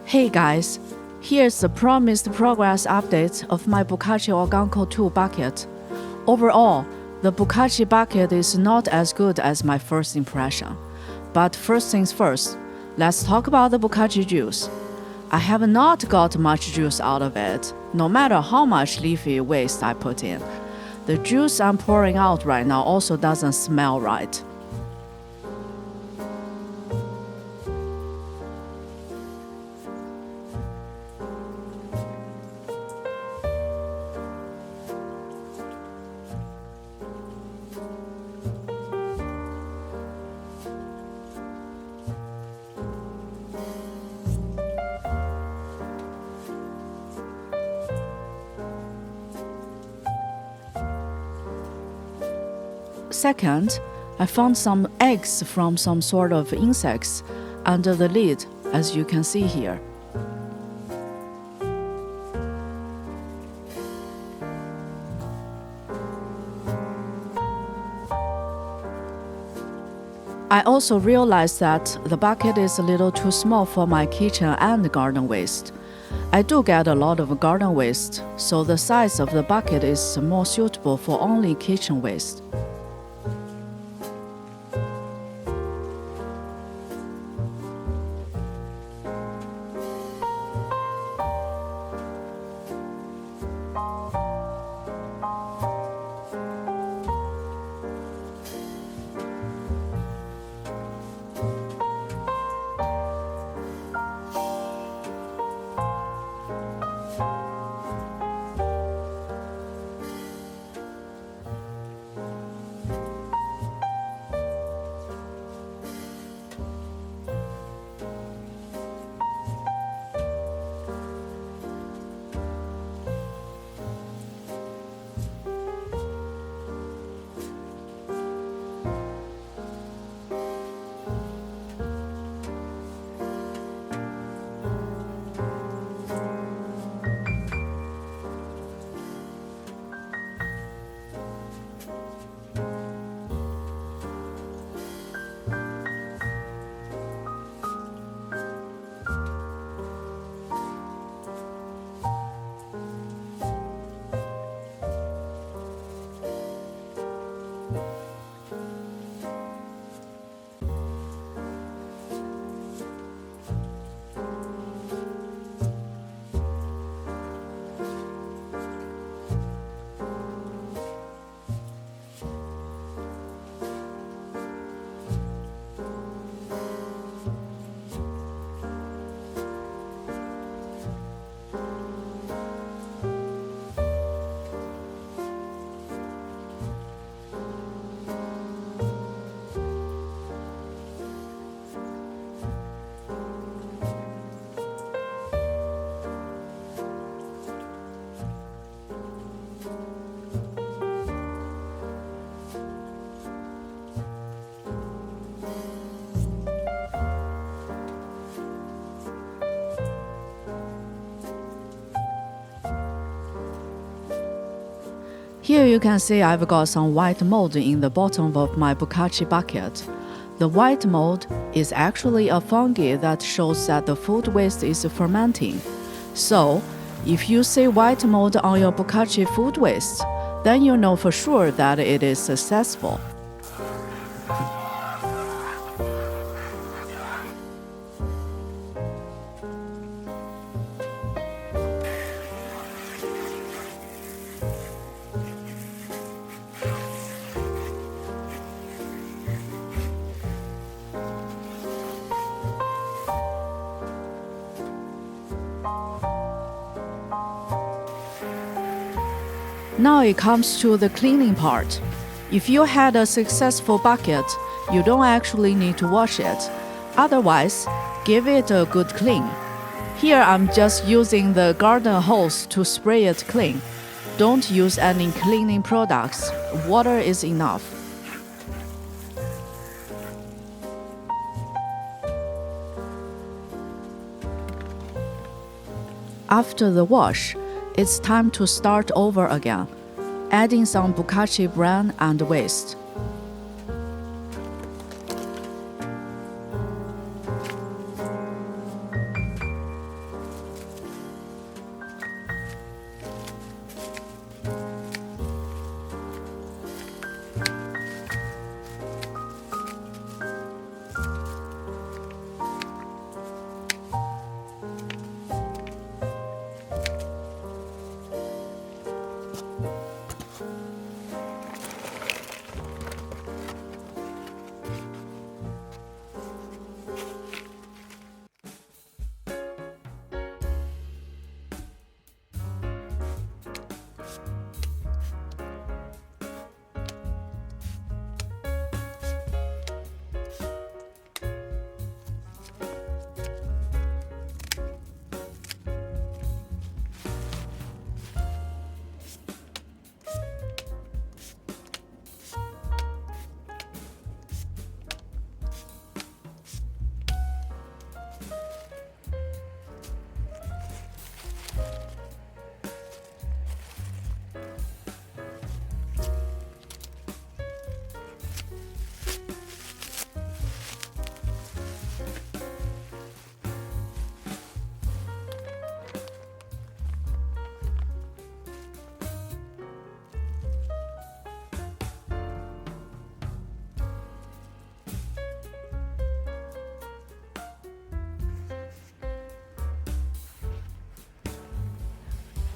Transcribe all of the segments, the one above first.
Hey guys, here's the promised progress update of my Bokashi Organko 2 bucket. Overall, the Bokashi bucket is not as good as my first impression. But first things first, let's talk about the Bokashi juice. I have not got much juice out of it, no matter how much leafy waste I put in. The juice I'm pouring out right now also doesn't smell right. Second, I found some eggs from some sort of insects under the lid, as you can see here. I also realized that the bucket is a little too small for my kitchen and garden waste. I do get a lot of garden waste, so the size of the bucket is more suitable for only kitchen waste. Here you can see I've got some white mold in the bottom of my Bokashi bucket. The white mold is actually a fungi that shows that the food waste is fermenting. So, if you see white mold on your Bokashi food waste, then you know for sure that it is successful. Now it comes to the cleaning part. If you had a successful bucket, you don't actually need to wash it. Otherwise, give it a good clean. Here I'm just using the garden hose to spray it clean. Don't use any cleaning products. Water is enough. After the wash, it's time to start over again, adding some Bokashi bran and waste.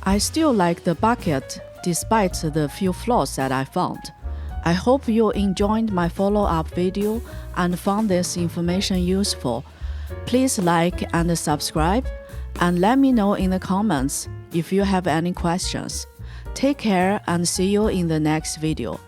I still like the bucket despite the few flaws that I found. I hope you enjoyed my follow-up video and found this information useful. Please like and subscribe, and let me know in the comments if you have any questions. Take care and see you in the next video.